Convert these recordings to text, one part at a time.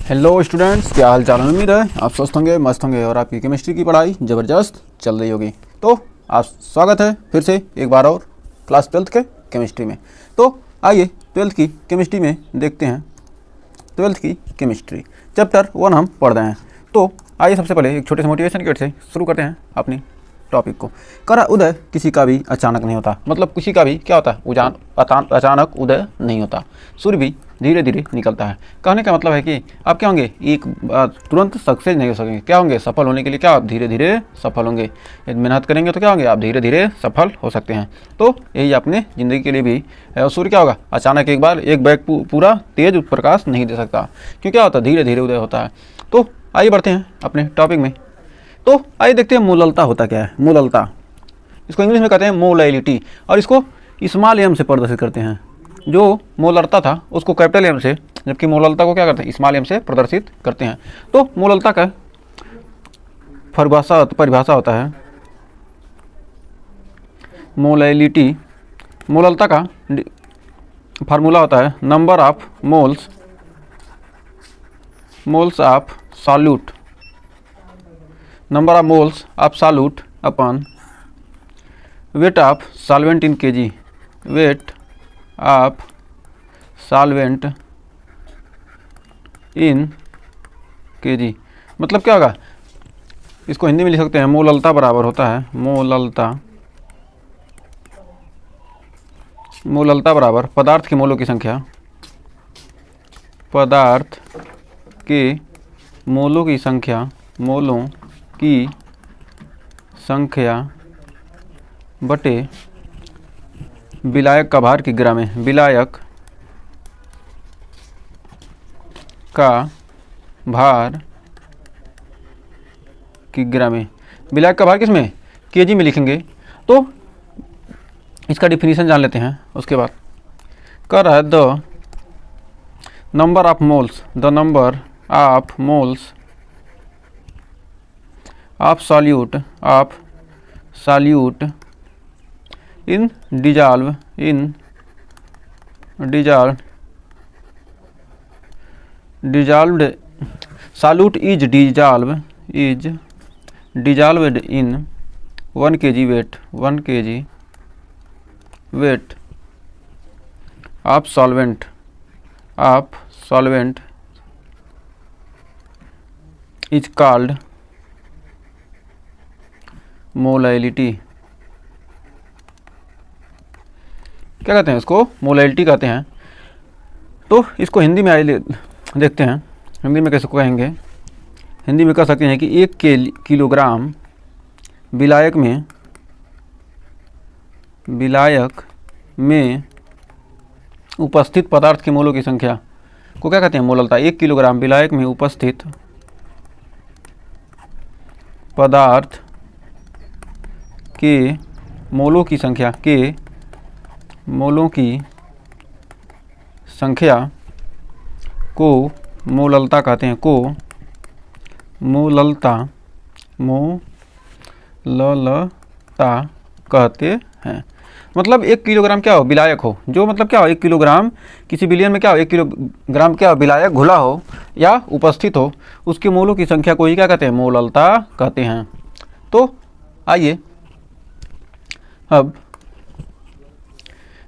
Hello students, क्या हाल चाल है। उम्मीद है आप स्वस्थ होंगे, मस्त होंगे और आपकी केमिस्ट्री की पढ़ाई ज़बरदस्त चल रही होगी। तो आप स्वागत है फिर से एक बार और क्लास 12th के केमिस्ट्री में। तो आइए 12th की केमिस्ट्री में देखते हैं। 12th की केमिस्ट्री चैप्टर 1 हम पढ़ रहे हैं। तो आइए सबसे पहले एक छोटे से मोटिवेशन की ओर से शुरू करते हैं अपनी टॉपिक को। करा उदय किसी का भी अचानक नहीं होता, मतलब किसी का भी क्या होता है, अचानक उदय नहीं होता। सूर्य भी धीरे धीरे निकलता है। कहने का मतलब है कि आप क्या होंगे, एक तुरंत सक्सेस नहीं हो सकेंगे। क्या होंगे, सफल होने के लिए क्या आप धीरे धीरे सफल होंगे। यदि मेहनत करेंगे तो क्या होंगे, आप धीरे धीरे सफल हो सकते हैं। तो यही अपने ज़िंदगी के लिए भी सूर्य क्या होगा, अचानक एक बार एक बैग पूरा तेज प्रकाश नहीं दे सकता, क्यों क्या होता है, धीरे धीरे उदय होता है। तो आइए बढ़ते हैं अपने टॉपिक में। तो आइए देखते हैं मोललता होता क्या है। मोललता, इसको इंग्लिश में कहते हैं मोलैलिटी, और इसको स्मॉल एम से प्रदर्शित करते हैं। जो मोललता था उसको कैपिटल एम से, जबकि मोललता को क्या करते हैं, स्मॉल एम से प्रदर्शित करते हैं। तो मोललता का परिभाषा होता है मोलैलिटी। मोललता का फार्मूला होता है number of moles of solute, number of moles of solute upon wait of solvent in KG, wait of solvent in KG. मतलब क्या होगा, इसको हिंदी में लिख सकते हैं मोललता बराबर होता है मोललता बराबर पदार्थ के मोलों की संख्या, पदार्थ के मोलों की संख्या बटे विलायक का भार किग्रा में, विलायक का भार किग्रा में। विलायक का भार किस में, केजी में लिखेंगे। तो इसका डिफिनीशन जान लेते हैं। उसके बाद कर है the number of moles of solute in dissolved solute is dissolved in 1 kg weight of solvent is called molality. क्या कहते हैं, इसको मोलैलिटी कहते हैं। तो इसको हिंदी में आइए देखते हैं। हिंदी में कैसे कहेंगे, हिंदी में कह सकते हैं कि 1 किलोग्राम विलायक में उपस्थित पदार्थ के मोलों की संख्या को क्या कहते हैं, मोललता। 1 किलोग्राम विलायक में उपस्थित पदार्थ के मोलों की संख्या को मोललता कहते हैं, मोललता कहते हैं। मतलब 1 किलोग्राम क्या हो, विलायक हो, जो मतलब क्या हो, 1 किलोग्राम किसी बिलियन में क्या हो, 1 किलोग्राम क्या हो, विलायक घुला हो या उपस्थित हो, उसके मोलों की संख्या को ही क्या कहते हैं, मोललता कहते हैं। तो आइए अब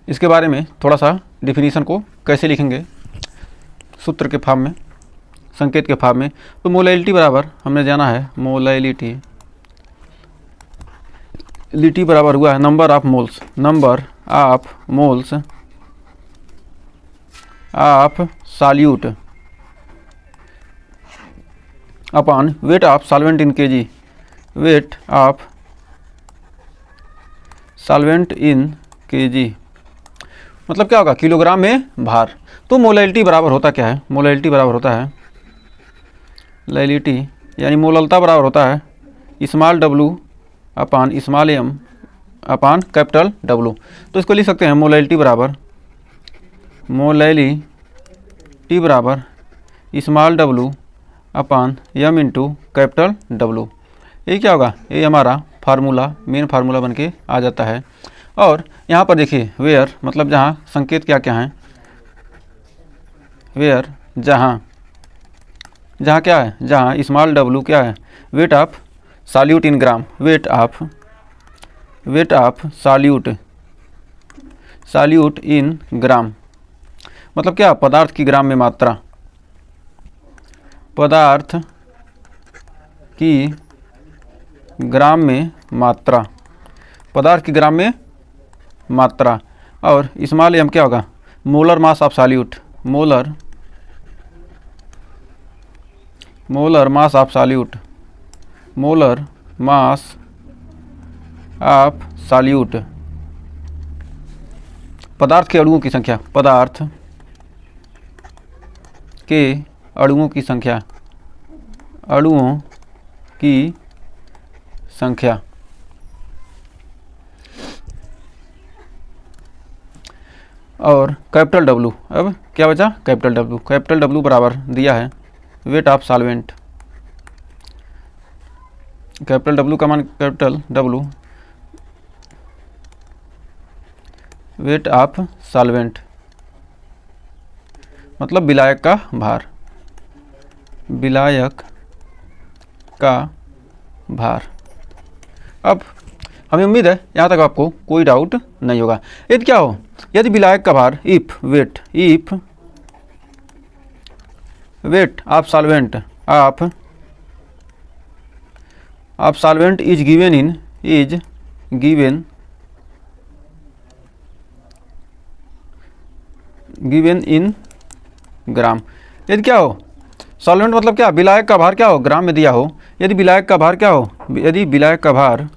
इसके बारे में थोड़ा सा डिफिनीशन को कैसे लिखेंगे, सूत्र के फॉर्म में, संकेत के फॉर्म में। तो मोलैलिटी बराबर हमने जाना है, मोलैलिटी बराबर हुआ है number of moles of solute upon weight of solvent in KG, wait of solvent in KG. मतलब क्या होगा, किलोग्राम में भार। तो मोलैलिटी बराबर होता क्या है, मोलैलिटी बराबर होता है लैलिटी यानी मोललता बराबर होता है small w upon small m अपान कैपिटल W। तो इसको लिख सकते हैं मोलैलिटी बराबर स्मॉल w अपान m इंटू कैपिटल W। ये क्या होगा, ये हमारा फार्मूला, मेन फार्मूला बन के आ जाता है। और यहाँ पर देखिए वेयर मतलब जहाँ संकेत क्या क्या हैं, वेयर जहाँ जहाँ क्या है, जहाँ स्मॉल w क्या है, weight of solute in gram, weight of solute in gram, मतलब क्या, पदार्थ की ग्राम में मात्रा, पदार्थ की ग्राम में मात्रा, पदार्थ की ग्राम में मात्रा। और स्मॉल m क्या होगा, molar mass of solute, molar mass of solute, molar mass of solute, पदार्थ के अणुओं की संख्या, पदार्थ के अणुओं की संख्या, अणुओं की संख्या। और कैपिटल W, अब क्या बचा, कैपिटल W, कैपिटल W बराबर दिया है weight of solvent, capital W का मान, capital W wait of solvent, मतलब विलायक का भार, विलायक का भार। अब हमें उम्मीद है यहाँ तक आपको कोई डाउट नहीं होगा। यदि क्या हो, यदि विलायक का भार, if weight of solvent is given in gram. यदि क्या हो, सॉल्वेंट मतलब क्या, विलायक का भार क्या हो, ग्राम में दिया हो। यदि विलायक का भार क्या हो, यदि विलायक का भार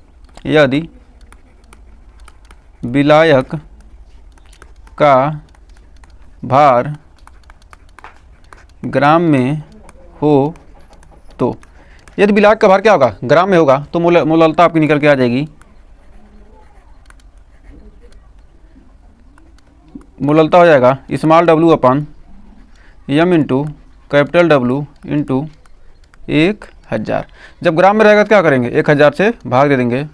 ग्राम में हो तो, यदि विलायक का भार क्या होगा, ग्राम में होगा, तो मोललता आपकी निकल के आ जाएगी, मोललता हो जाएगा स्मॉल w अपन m into capital W into 1000। जब ग्राम में रहेगा तो क्या करेंगे, 1000 से भाग दे देंगे,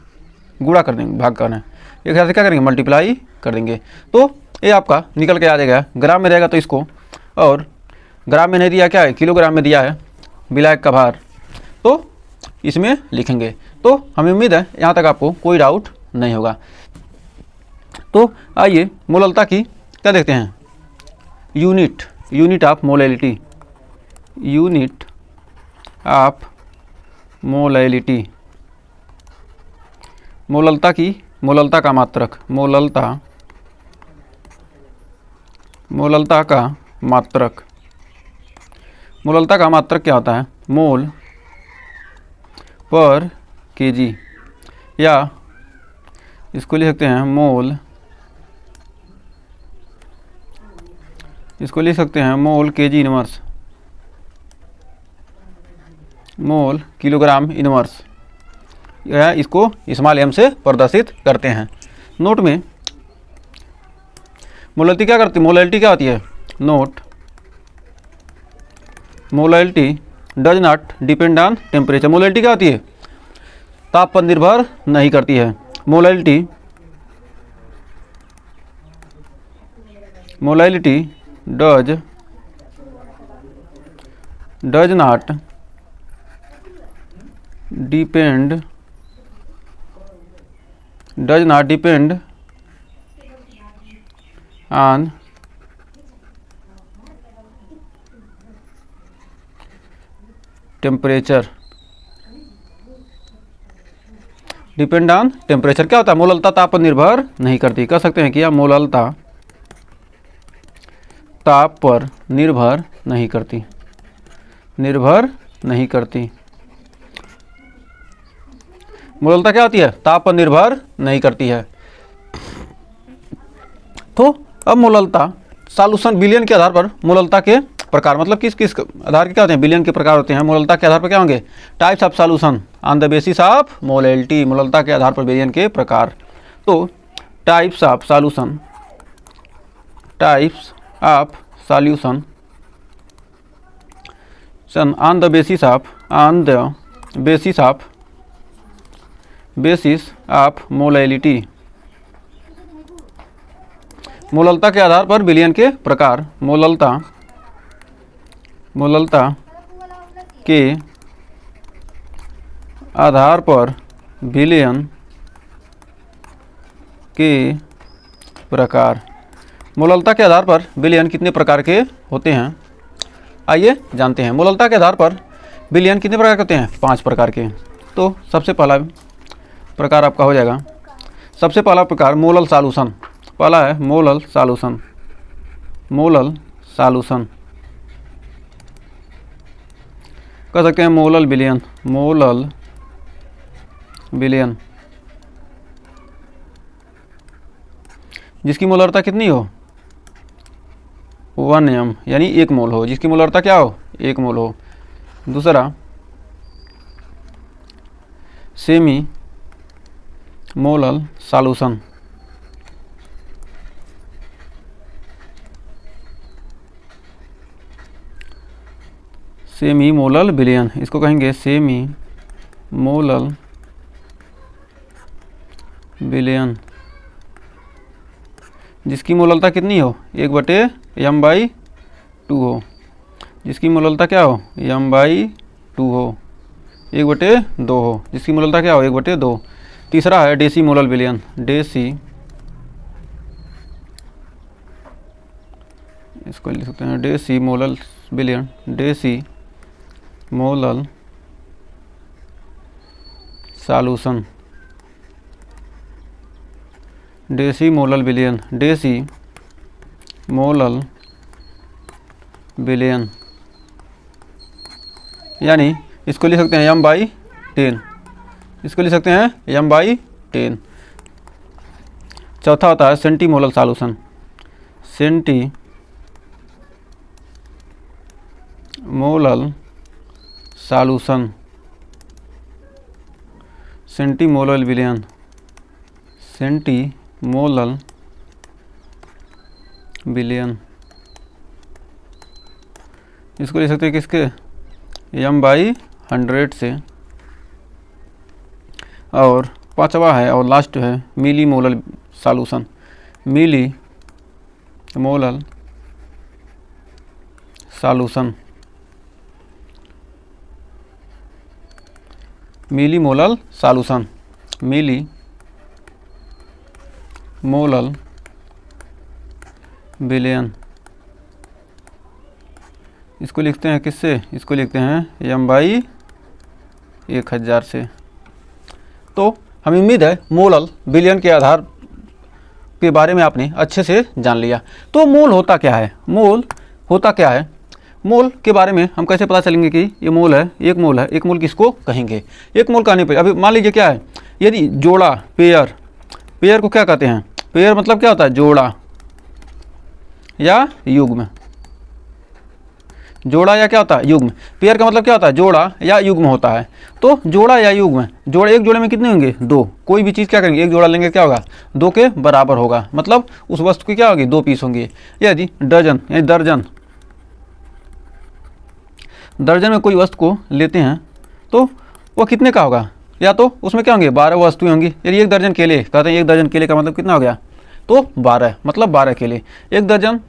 गुणा कर देंगे, भाग करना है, 1000 से क्या करेंगे, मल्टीप्लाई कर देंगे, तो ये आपका निकल के आ जाएगा। ग्राम में रहेगा तो इसको, और ग्राम में नहीं दिया, क्या है, किलोग्राम में दिया है विलायक का भार, तो इसमें लिखेंगे। तो हमें उम्मीद है यहाँ तक आपको कोई डाउट नहीं होगा। तो आइए मोललता की क्या देखते हैं, unit of molality, unit of molality, मोललता का मात्रक, मोललता का मात्रक क्या होता है, मोल पर केजी, या इसको लिख सकते हैं मोल, इसको लिख सकते हैं मोल केजी इनवर्स, मोल किलोग्राम इनवर्स, या इसको स्मॉल m से प्रदर्शित करते हैं। नोट में मोलैलिटी क्या करती है, मोलैलिटी क्या होती है, note, molality does not depend on temperature, molality क्या होती है, ताप पर निर्भर नहीं करती है, molality does not depend on temperature, depend on temperature क्या होता है, मोललता ताप पर निर्भर नहीं करती। कह सकते हैं कि यह मोललता ताप पर निर्भर नहीं करती, मोललता क्या होती है, ताप पर निर्भर नहीं करती है। तो अब मोललता सॉल्यूशन विलयन के आधार पर, मोललता के प्रकार मतलब किस आधार के क्या होते हैं, विलयन के प्रकार होते हैं। मोललता के आधार पर क्या होंगे, types of solution on the basis of molality, मोललता के आधार पर विलयन के प्रकार। तो types of solution on the basis of molality, मोललता के आधार पर विलयन के प्रकार, मोललता के आधार पर विलयन के प्रकार। मोललता के आधार पर विलयन कितने प्रकार के होते हैं, आइए जानते हैं। मोललता के आधार पर विलयन कितने प्रकार के होते हैं, 5 प्रकार के। तो सबसे पहला प्रकार आपका हो जाएगा, सबसे पहला प्रकार मोलल सॉल्यूशन। पहला है मोलल सॉल्यूशन। मोलल सॉल्यूशन कह सकते हैं मोलल विलयन। मोलल विलयन जिसकी मोलरता कितनी हो, 1 m यानी 1 मोल हो, जिसकी मोलरता क्या हो, 1 मोल हो। दूसरा semi molal solution. Semi molal विलयन, इसको कहेंगे सेमी मोलल विलयन, जिसकी मोललता कितनी हो, 1/m/2 हो, जिसकी मोललता क्या हो, m/2 हो, 1/2 हो, जिसकी मोललता क्या हो, 1/2। तीसरा है डेसी मोलल विलयन। डेसी, इसको लिख सकते हैं डेसी मोलल विलयन। Deci molal solution. Deci molal विलयन। डेसी मोलल विलयन यानी इसको लिख सकते हैं m/10, इसको लिख सकते हैं m/10। चौथा होता है centi molal solution. Centi molal solution, centi molal विलयन। सेंटी मोलल विलयन, इसको लिख सकते हैं किसके, m/100 से। और पांचवा है और लास्ट है मिली मोलल सॉल्यूशन। मिली मोलल सॉल्यूशन। मिली मोलल सॉल्यूशन, मिली मोलल विलयन, इसको लिखते हैं किससे, इसको लिखते हैं m/1000 से। तो हमें उम्मीद है मोलल विलयन के आधार के बारे में आपने अच्छे से जान लिया। तो मोल होता क्या है, मोल होता क्या है, मोल के बारे में हम कैसे पता चलेंगे कि ये मोल है, एक मोल है। एक मोल किसको कहेंगे, एक मोल कहने पर अभी मान लीजिए क्या है, यदि जोड़ा, पेयर, पेयर को क्या कहते हैं, पेयर मतलब क्या होता है, जोड़ा या युग्म। जोड़ा या क्या होता है, युग्म। पेयर का मतलब क्या होता है, जोड़ा या युग्म होता है। तो जोड़ा या युग्म, जोड़े, एक जोड़े में कितने होंगे, 2। कोई भी चीज़ क्या करेंगे, एक जोड़ा लेंगे क्या होगा, 2 के बराबर होगा, मतलब उस वस्तु की क्या होगी, 2 पीस होंगे। यदि डजन यानी दर्जन, दर्जन में कोई वस्तु को लेते हैं तो वो कितने का होगा, या तो उसमें क्या होंगे, 12 वस्तुएं होंगी। यदि 1 दर्जन केले कहते हैं, 1 दर्जन केले का मतलब कितना हो गया, तो 12, मतलब 12 केले। 1 दर्जन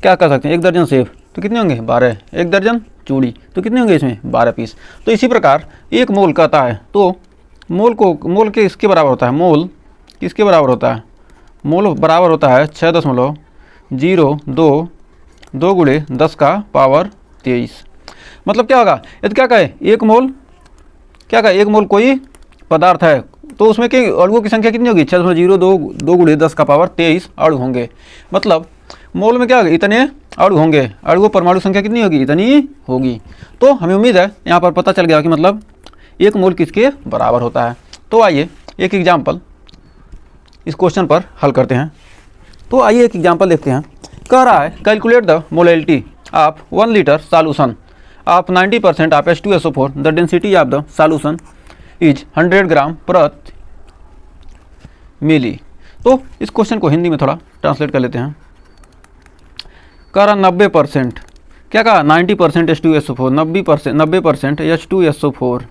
क्या कर सकते हैं, 1 दर्जन सेब तो कितने होंगे, 12। 1 दर्जन चूड़ी तो कितने होंगे, इसमें 12 पीस। तो इसी प्रकार एक मोल कहता है, तो मोल को, मोल के इसके बराबर होता है, मोल किसके बराबर होता है, मोल बराबर होता है 6.02 2 × 10⁻23। मतलब क्या होगा, यदि क्या कहे, एक मोल, क्या कहे, एक मोल कोई पदार्थ है तो उसमें के अणुओं की संख्या कितनी होगी, 6.02 2 × 10⁻23 अणु होंगे। मतलब मोल में क्या होगा, इतने अणु होंगे, अणु परमाणु संख्या कितनी होगी, इतनी होगी। तो हमें उम्मीद है यहाँ पर पता चल गया कि मतलब एक मोल किसके बराबर होता है। तो आइए एक एग्जाम्पल इस क्वेश्चन पर हल करते हैं। तो आइए एक एग्जाम्पल देखते हैं। कह रहा है calculate the molality of 1 litre solution of 90% of H2SO4, the density of the solution is 100 ग्राम प्रति मिली। तो इस क्वेश्चन को हिंदी में थोड़ा ट्रांसलेट कर लेते हैं। कह रहा 90%, क्या कहा, 90% H2SO4, 90% H2SO4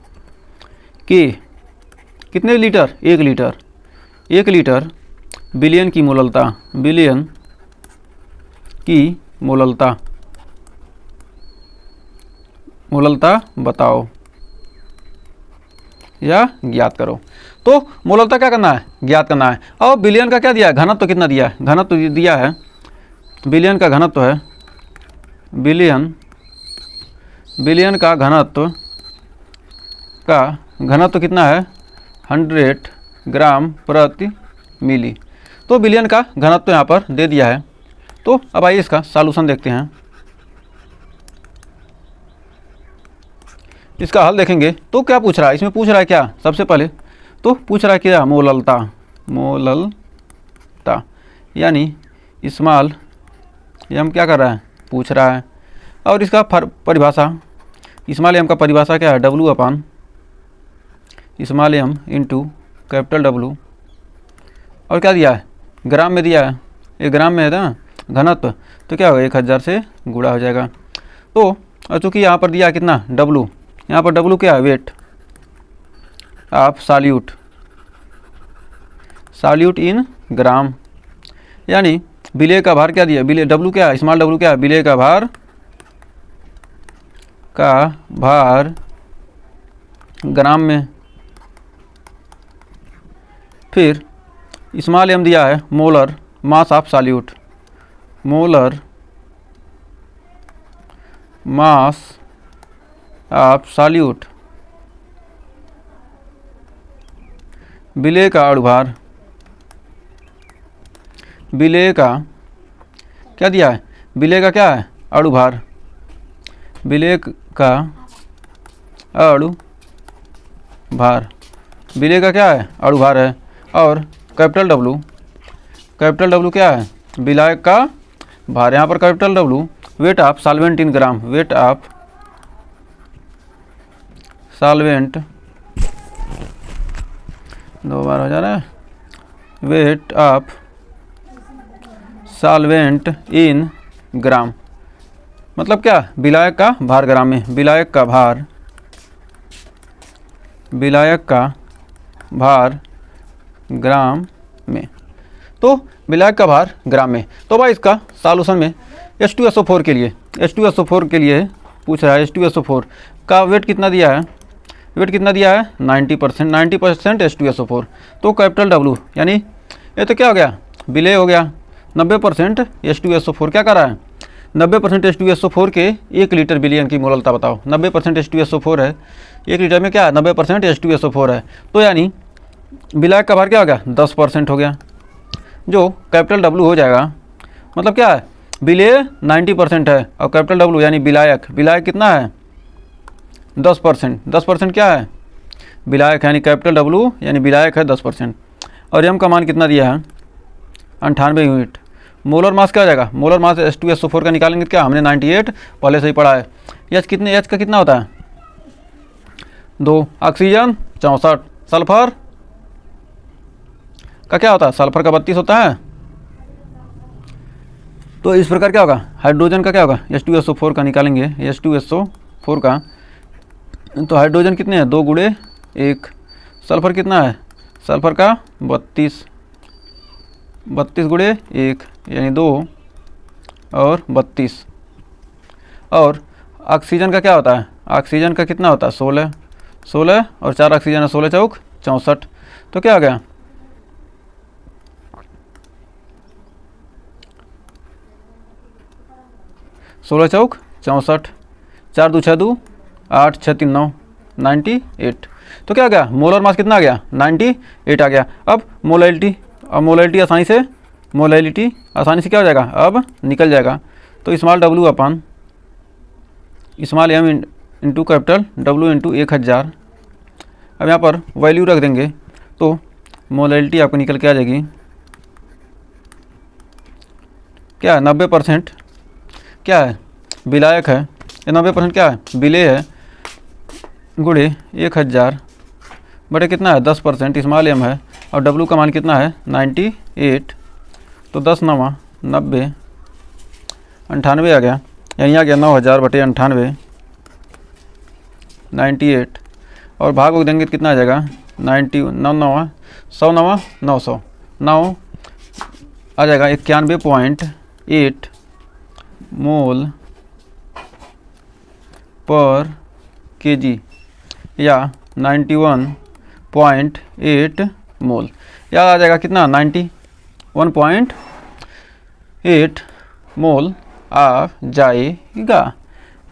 के कितने लीटर, 1 लीटर, 1 लीटर बिलियन की मोललता, बिलियन की मोललता, मोललता बताओ या ज्ञात करो। तो मोललता क्या करना है, ज्ञात करना है। और बिलियन का क्या दिया है, घनत्व तो कितना दिया है, घनत्व तो दिया है, बिलियन का घनत्व तो है, बिलियन का घनत्व तो कितना है 100 ग्राम प्रति मिली। तो बिलियन का घनत्व तो यहाँ पर दे दिया है। तो अब आइए इसका सॉल्यूशन देखते हैं। इसका हल देखेंगे तो क्या पूछ रहा है, इसमें पूछ रहा है क्या, सबसे पहले तो पूछ रहा है क्या, मोललता यानी स्मॉल एम क्या कर रहा है, पूछ रहा है। और इसका परिभाषा, स्मॉल एम का परिभाषा क्या है, W upon small m into capital W। और क्या दिया है, ग्राम में दिया है, ये ग्राम में है ना घनत्व, तो क्या होगा 1000 से गुणा हो जाएगा। तो चूँकि यहाँ पर दिया कितना W, यहाँ पर W क्या है, वेट ऑफ सॉल्यूट इन ग्राम, यानी विलेय का भार क्या दिया, विलेय W क्या है, स्मॉल W क्या है, विलेय का भार ग्राम में। फिर स्मॉल m दिया है molar mass of solute, molar mass of solute, विलेय का अणुभार, विलेय का क्या दिया है, विलेय का क्या है अणुभार, विलेय का अणुभार, विलेय का क्या है अणुभार है। और कैपिटल W क्या है, विलायक का भार। यहाँ पर capital W wait of solvent in gram, weight of solvent, दो बार हो जा रहा है, weight of solvent in gram, मतलब क्या, विलायक का भार ग्राम में, विलायक का भार ग्राम में। तो विलायक का भार ग्राम में। तो भाई इसका सॉल्यूशन में H2SO4 के लिए, H2SO4 के लिए पूछ रहा है, H2SO4 का वेट कितना दिया है, वेट कितना दिया है 90% H2SO4। तो कैपिटल W यानी ये तो क्या हो गया, विलेय हो गया, 90% H2SO4 क्या कर रहा है, 90% H2SO4 के 1 लीटर बिलियन की मोललता बताओ। 90% H2SO4 है, 1 लीटर में क्या है 90% H2SO4 है। तो यानी विलायक का भार क्या हो गया 10% हो गया, जो कैपिटल W हो जाएगा। मतलब क्या है, विलेय 90% है और कैपिटल W यानी विलायक कितना है 10%। 10% क्या है विलायक, यानी कैपिटल W यानी विलायक है 10%। और m का मान कितना दिया है 98 यूनिट। मोलर मास क्या हो जाएगा, मोलर मास H2SO4 का निकालेंगे क्या, हमने 98 पहले से ही पढ़ा है। H का कितना होता है 2, ऑक्सीजन 64, सल्फर का क्या होता है, सल्फर का 32 होता है। तो इस प्रकार क्या होगा, हाइड्रोजन का क्या होगा, H2SO4 का निकालेंगे, H2SO4 का, तो हाइड्रोजन कितने हैं 2 गुणे 1, सल्फर कितना है, सल्फर का 32 गुणे 1 यानी 2 और 32। और ऑक्सीजन का क्या होता है, ऑक्सीजन का कितना होता है 16 और 4 ऑक्सीजन है, 16 चौक 64। तो क्या आ गया 16 चौक 64, 4 2 6 2 8 6 3 9 98। तो क्या आ गया, मोलर मास कितना आ गया 98 आ गया। अब मोलैलिटी आसानी से क्या हो जाएगा, अब निकल जाएगा। तो small W upon small m into capital W into 1000। अब यहाँ पर वैल्यू रख देंगे तो मोलैलिटी आपको निकल के आ जाएगी क्या 90% क्या है विलायक है, ये 90% क्या है विलेय है, गुणे 1000 बटे कितना है 10% स्मॉल m है, और W का मान कितना है 98। तो 10 9 90 98 आ गया, यानी आ गया 9000 बटे 98 98। और भाग को देंगे तो कितना आ जाएगा 90 9 9 100 9 900 9 आ जाएगा 91.8 मोल पर केजी या 91.8 मोल, याद आ जाएगा कितना 91.8 मोल आ जाएगा।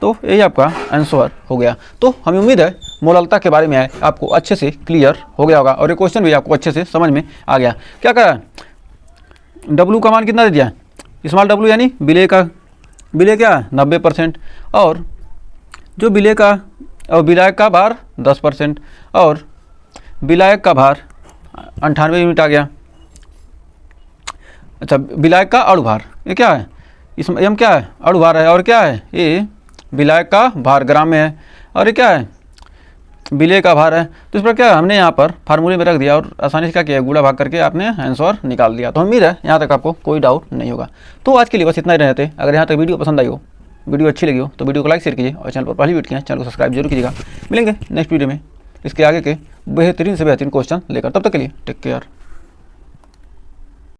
तो यही आपका आंसर हो गया। तो हमें उम्मीद है मोलालता के बारे में आपको अच्छे से क्लियर हो गया होगा और ये क्वेश्चन भी आपको अच्छे से समझ में आ गया। क्या करा, W का मान कितना दे दिया, स्मॉल w यानी विलय का, विलय क्या 90% और जो विलय का और विलायक का भार 10% और विलायक का भार 98 यूनिट आ गया। अच्छा, विलायक का अणुभार ये क्या है, इसमें एम क्या है अणुभार है और क्या है ये विलायक का भार ग्राम में है और ये क्या है विलय का भार है। तो इस पर क्या हमने यहाँ पर फार्मूले में रख दिया और आसानी से क्या किया गुणा भाग करके आपने आंसर निकाल दिया। तो उम्मीद है यहाँ तक आपको कोई डाउट नहीं होगा। तो आज के लिए बस इतना ही रहते। अगर यहाँ तक वीडियो पसंद आई हो, वीडियो अच्छी लगी हो तो वीडियो को लाइक शेयर कीजिए और चैनल पर पहली वीडियो किया चैनल को सब्सक्राइब जरूर कीजिएगा। मिलेंगे नेक्स्ट वीडियो में इसके आगे के बेहतरीन से बेहतरीन क्वेश्चन लेकर, तब तक के लिए टेक केयर।